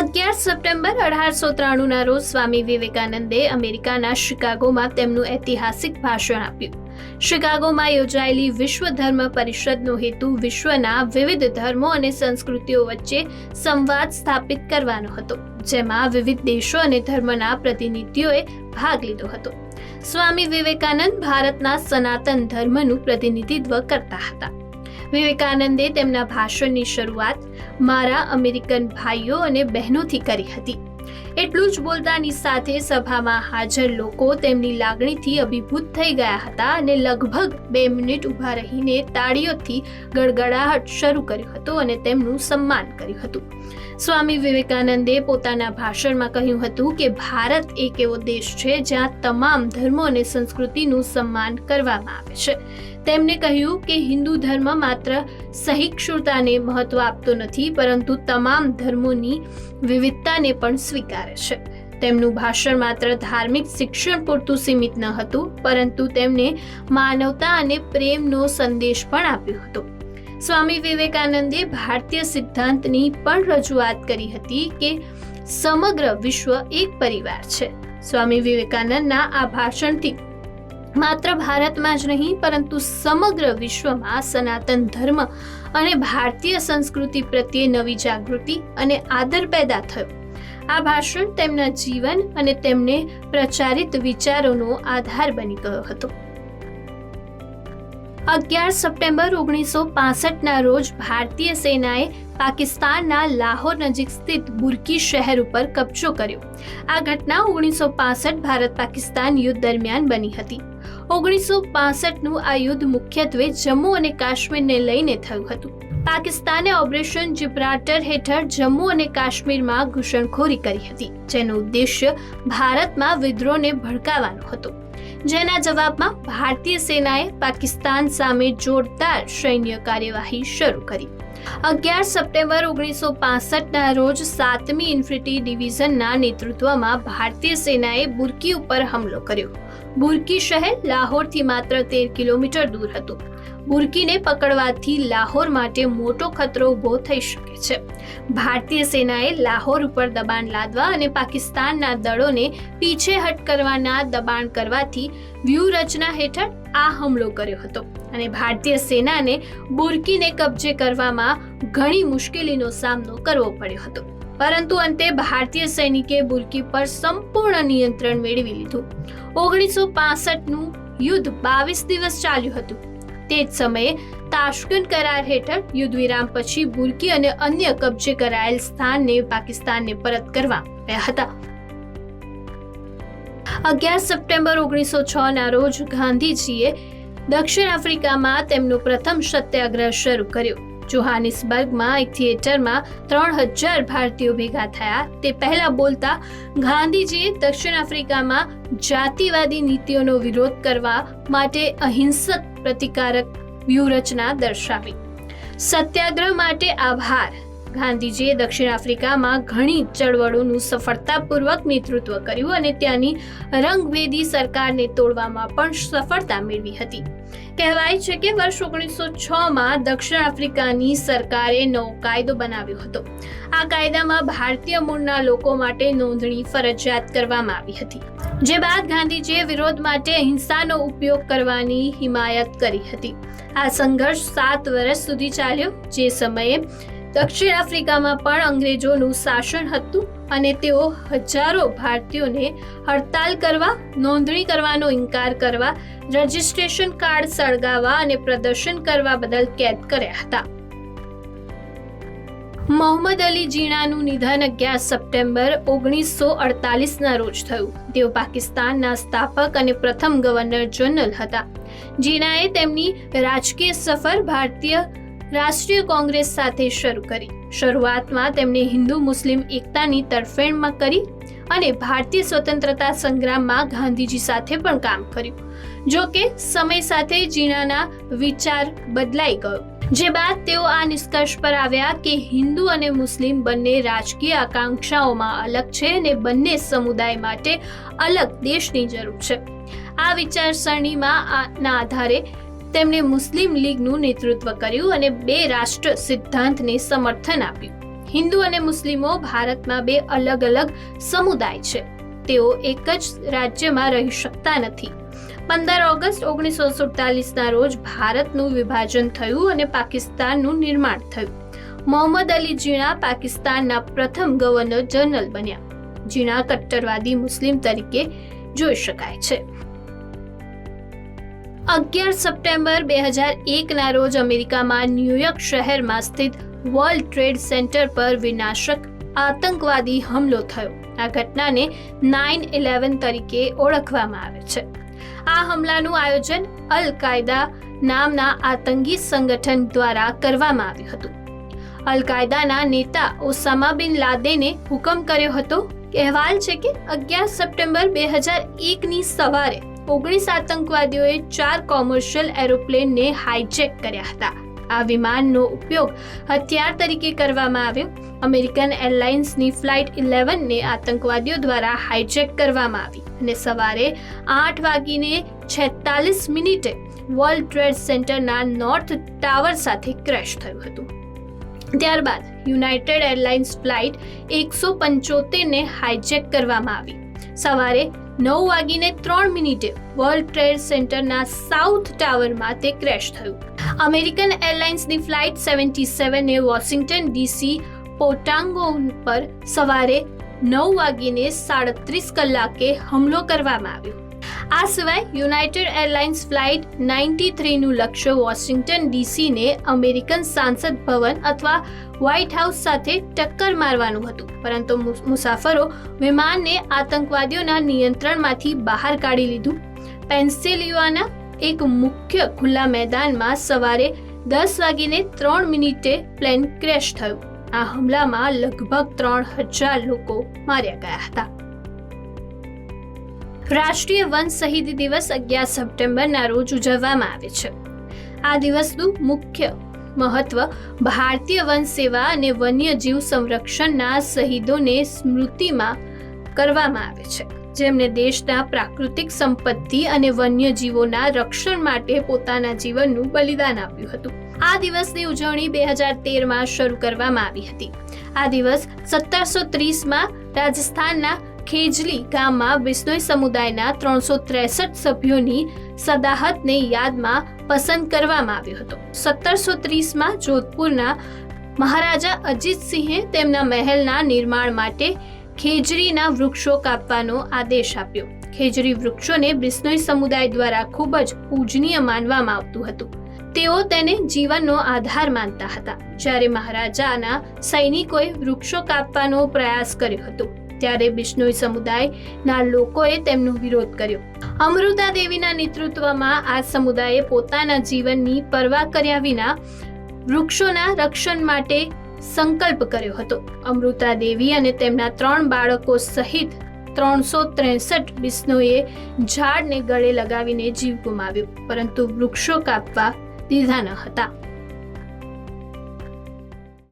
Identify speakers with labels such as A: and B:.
A: 11 September 1893ના રોજ સ્વામી વિવેકાનંદે અમેરિકાના શિકાગોમાં તેમનું ઐતિહાસિક ભાષણ આપ્યું. શિકાગોમાં યોજાયેલી વિશ્વ ધર્મ પરિષદનો હેતુ વિશ્વના વિવિધ ધર્મો અને સંસ્કૃતિઓ વચ્ચે સંવાદ સ્થાપિત કરવાનો હતો, જેમાં વિવિધ દેશો અને ધર્મના પ્રતિનિધિઓએ ભાગ લીધો હતો. સ્વામી વિવેકાનંદ ભારતના સનાતન ધર્મનું પ્રતિનિધિત્વ કરતા હતા. વિવેકાનંદે તેમના ભાષણની શરૂઆત મારા અમેરિકન ભાઈઓ અને બહેનોથી કરી હતી. એટલું જ બોલતાની સાથે સભામાં હાજર લોકો તેમની લાગણીથી અભિભૂત થઈ ગયા હતા અને લગભગ 2 મિનિટ ઊભા રહીને તાળીઓથી ગડગડાટ શરૂ કર્યો હતો અને તેમનું સન્માન કર્યું હતું. સ્વામી વિવેકાનંદે પોતાના ભાષણમાં કહ્યું હતું કે ભારત એક એવો દેશ છે જ્યાં તમામ ધર્મો અને સંસ્કૃતિનું સન્માન કરવામાં આવે છે. તેમણે કહ્યું કે હિન્દુ ધર્મ માત્ર સહિષ્ણુતાને મહત્વ આપતો નથી, પરંતુ તમામ ધર્મોની વિવિધતાને પણ સ્વીકારે છે. તેમનું ભાષણ માત્ર ધાર્મિક શિક્ષણ પૂરતું સીમિત ન હતું, પરંતુ તેમણે માનવતા અને પ્રેમનો સંદેશ પણ આપ્યો હતો. સ્વામી વિવેકાનંદે ભારતીય સિદ્ધાંતની પણ રજૂઆત કરી હતી કે સમગ્ર વિશ્વ એક પરિવાર છે. સ્વામી વિવેકાનંદના આ ભાષણથી માત્ર ભારતમાં જ નહીં, પરંતુ સમગ્ર વિશ્વમાં સનાતન ધર્મ અને ભારતીય સંસ્કૃતિ પ્રત્યે નવી જાગૃતિ અને આદર પેદા થયો. આ ભાષણ તેમના જીવન અને તેમને પ્રચારિત વિચારોનો આધાર બની ગયો હતો. 11 સપ્ટેમ્બર 1965ના રોજ ભારતીય સેનાએ પાકિસ્તાનના લાહોર નજીક સ્થિત બુરકી શહેર ઉપર કબજો કર્યો. આ ઘટના 1965 ભારત પાકિસ્તાન યુદ્ધ દરમિયાન બની હતી. 1965નું આ યુદ્ધ મુખ્યત્વે જમ્મુ અને કાશ્મીરને લઈને થયું હતું. પાકિસ્તાને ઓપરેશન જિબ્રાલ્ટર હેઠળ જમ્મુ અને કાશ્મીરમાં ઘૂસણખોરી કરી હતી, જેનો ઉદ્દેશ્ય ભારતમાં વિદ્રોહને ભડકાવવાનો હતો. જેના જવાબમાં ભારતીય સેનાએ પાકિસ્તાન સામે જોરદાર સૈન્ય કાર્યવાહી શરૂ કરી. 11 સપ્ટેમ્બર 1965ના રોજ 7મી ઇન્ફન્ટ્રી ડિવિઝનના નેતૃત્વમાં ભારતીય સેનાએ બુરકી ઉપર હુમલો કર્યો. બુરકી શહેર લાહોરથી માત્ર 13 કિલોમીટર દૂર હતું. બુરકીને પકડવાથી લાહોર માટે મોટો ખતરો ઊભો થઈ શકે છે. ભારતીય સેનાએ લાહોર ઉપર દબાણ લાદવા અને પાકિસ્તાનના દળોને પીછેહટ કરવાના દબાણ કરવાથી વ્યૂહરચના હેઠળ આ હુમલો કર્યો હતો અને ભારતીય સેનાને બુરકીને કબજે કરવામાં ઘણી મુશ્કેલીનો સામનો કરવો પડ્યો હતો. પરંતુ અંતે ભારતીય સૈનિકે બુરકી પર સંપૂર્ણ નિયંત્રણ મેળવી લીધું. 1965નું યુદ્ધ 22 દિવસ ચાલ્યું હતું. તે જ સમયે તાશ્કંદ કરાર હેઠળ યુદ્ધ વિરામ પછી બુરકી અને અન્ય કબજે કરાયેલ સ્થાનને પાકિસ્તાનને પરત કરવા આવ્યા હતા. 11 સપ્ટેમ્બર 1906ના રોજ ગાંધીજીએ દક્ષિણ આફ્રિકામાં તેમનો પ્રથમ સત્યાગ્રહ શરૂ કર્યો. જોહાનિસબર્ગમાં એક થિયેટરમાં 3000 ભારતીયો ભેગા થયા. તે પહેલા બોલતા ગાંધીજીએ દક્ષિણ આફ્રિકામાં જાતિવાદી નીતિઓનો વિરોધ કરવા માટે અહિંસક પ્રતિકારક વ્યૂહરચના દર્શાવી. સત્યાગ્રહ માટે આભાર. ગાંધીજીએ દક્ષિણ આફ્રિકામાં ઘણી ચળવળોનું સફળતાપૂર્વક નેતૃત્વ કર્યું અને ત્યાંની રંગભેદી સરકારને તોડવામાં પણ સફળતા મેળવી હતી. કહેવાય છે કે વર્ષ 1906માં દક્ષિણ આફ્રિકાની સરકારે નવો કાયદો બનાવ્યો હતો. આ કાયદામાં ભારતીય મૂળના લોકો માટે નોંધણી ફરજિયાત કરવામાં આવી હતી. જે બાદ ગાંધીજીએ વિરોધ માટે અહિંસાનો ઉપયોગ કરવાની હિમાયત કરી હતી. આ સંઘર્ષ 7 વર્ષ સુધી ચાલ્યો. જે સમયે દક્ષિણ આફ્રિકામાં પણ અંગ્રેજોનું શાસન હતું અને તેઓ હજારો ભારતીયોને હડતાલ કરવા, નોંધણી કરવાનો ઇનકાર કરવા, રજિસ્ટ્રેશન કાર્ડ સળગાવવા અને પ્રદર્શન કરવા બદલ કેદ કર્યા હતા. મોહમ્મદ અલી જીણાનું નિધન 11 સપ્ટેમ્બર 1948ના રોજ થયું. તેઓ પાકિસ્તાનના સ્થાપક અને પ્રથમ ગવર્નર જનરલ હતા. જીણાએ તેમની રાજકીય સફર ભારતીય રાષ્ટ્રીય કોંગ્રેસ સાથે શરૂ કરી. શરૂઆતમાં તેમણે હિન્દુ મુસ્લિમ એકતાની તરફેણમાં કરી અને ભારતીય સ્વતંત્રતા સંગ્રામમાં ગાંધીજી સાથે પણ કામ કર્યું. જો કે સમય સાથે જીણાના વિચાર બદલાઈ ગયો. જે બાદ તેઓ આ નિષ્કર્ષ પર આવ્યા કે હિન્દુ અને મુસ્લિમ બંને રાજકીય આકાંક્ષાઓમાં અલગ છે અને બંને સમુદાય માટે અલગ દેશની જરૂર છે. આ વિચારસરણીમાં ના આધારે તેમણે મુસ્લિમ લીગનું નેતૃત્વ કર્યું અને 2 રાષ્ટ્ર સિદ્ધાંતને સમર્થન આપ્યું. હિન્દુ અને મુસ્લિમો ભારતમાં બે અલગ અલગ સમુદાય છે. તેઓ એક જ રાજ્યમાં રહી શકતા નથી. 15 ઓગસ્ટ 1947ના રોજ ભારતનું વિભાજન થયું અને પાકિસ્તાનનું નિર્માણ થયું. મોહમ્મદ અલી જીણા પાકિસ્તાનના પ્રથમ ગવર્નર જનરલ બન્યા. જીણા કટ્ટરવાદી મુસ્લિમ તરીકે જોઈ શકાય છે. 11 સપ્ટેમ્બર 2001ના રોજ અમેરિકામાં ન્યૂયોર્ક શહેરમાં સ્થિત વર્લ્ડ ટ્રેડ સેન્ટર પર વિનાશક આતંકવાદી હુમલો થયો. આ ઘટનાને 9/11 તરીકે ઓળખવામાં આવે છે. આ હુમલાનું આયોજન અલ કાયદા નામના આતંકી સંગઠન દ્વારા કરવામાં આવ્યું હતું. અલ કાયદાના નેતા ઓસામા બિન લાદેને હુકમ કર્યો હતો. અહેવાલ છે કે 11 સપ્ટેમ્બર 2001ની સવારે 19 આતંકવાદીઓએ 4 કોમર્શિયલ એરોપ્લેનને હાઇજેક કર્યા હતા. આ વિમાનનો ઉપયોગ હથિયાર તરીકે કરવામાં આવ્યો. અમેરિકન એરલાઇન્સની ફ્લાઇટ 11ને આતંકવાદીઓ દ્વારા હાઇજેક કરવામાં આવી અને સવારે 8:46 વર્લ્ડ ટ્રેડ સેન્ટરના નોર્થ ટાવર સાથે ક્રેશ થયું હતું. ત્યારબાદ યુનાઇટેડ એરલાઇન્સ ફ્લાઇટ 175ને હાઇજેક કરવામાં આવી. સવારે 9:03 વર્લ્ડ ટ્રેડ સેન્ટરના સાઉથ ટાવરમાં તે ક્રેશ થયું. અમેરિકન એરલાઇન્સની ફ્લાઇટ 77એ વોશિંગ્ટન ડીસી પોટાંગો પર સવારે 9:37 હુમલો કરવામાં આવ્યો. આ સિવાય યુનાઇટેડ એરલાઇન્સ ફ્લાઇટ 93નું લક્ષ્ય વોશિંગ્ટન ડીસીને અમેરિકન સાંસદ ભવન અથવા વ્હાઇટ હાઉસ સાથે ટક્કર મારવાનું હતું, પરંતુ મુસાફરો વિમાનને આતંકવાદીઓના નિયંત્રણમાંથી બહાર કાઢી લીધું. પેન્સિલ્વેનિયાના એક મુખ્ય ખુલ્લા મેદાનમાં સવારે 10:03 પ્લેન ક્રેશ થયું. આ હુમલામાં લગભગ 3000 લોકો માર્યા ગયા હતા. રાષ્ટ્રીય વન શહીદ દિવસ 11 સપ્ટેમ્બરના રોજ ઉજવવામાં આવે છે. આ દિવસનું મુખ્ય મહત્વ ભારતીય વન સેવા અને વન્યજીવ સંરક્ષણના શહીદોને સ્મૃતિમાં કરવામાં આવે છે, જેમણે દેશના પ્રાકૃતિક સંપત્તિ અને વન્યજીવોના રક્ષણ માટે પોતાના જીવનનું બલિદાન આપ્યું હતું. આ દિવસની ઉજવણી 2013માં શરૂ કરવામાં આવી હતી. આ દિવસ 1730માં રાજસ્થાનના ખેજલી ગામમાં બિશ્નોઈ સમુદાયના 363 સભ્યોની સદાહતને યાદમાં પસંદ કરવામાં આવ્યો હતો. 1730માં જોધપુરના મહારાજા અજીતસિંહે તેમના મહેલના નિર્માણ માટે ખેજરીના વૃક્ષો કાપવાનો આદેશ આપ્યો. ખેજરી વૃક્ષોને બિશ્નોઈ સમુદાય દ્વારા ખૂબ જ પૂજનીય માનવામાં આવતું હતું. તેઓ તેને જીવનનો આધાર માનતા હતા. જ્યારે મહારાજાના સૈનિકોએ વૃક્ષો કાપવાનો પ્રયાસ કર્યો હતો, ત્યારે બિશ્નોઈ સમુદાયના લોકોએ તેમનો વિરોધ કર્યો. અમૃતા દેવીના નેતૃત્વમાં આ સમુદાયે પોતાના જીવનની પરવા કર્યા વિના વૃક્ષોના રક્ષણ માટે સંકલ્પ કર્યો હતો. અમૃતા દેવી અને તેમના 3 બાળકો સહિત 363 બિશ્નોઈએ ઝાડને ગળે લગાવીને જીવ ગુમાવ્યો, પરંતુ વૃક્ષો કાપવા દીધા ન હતા.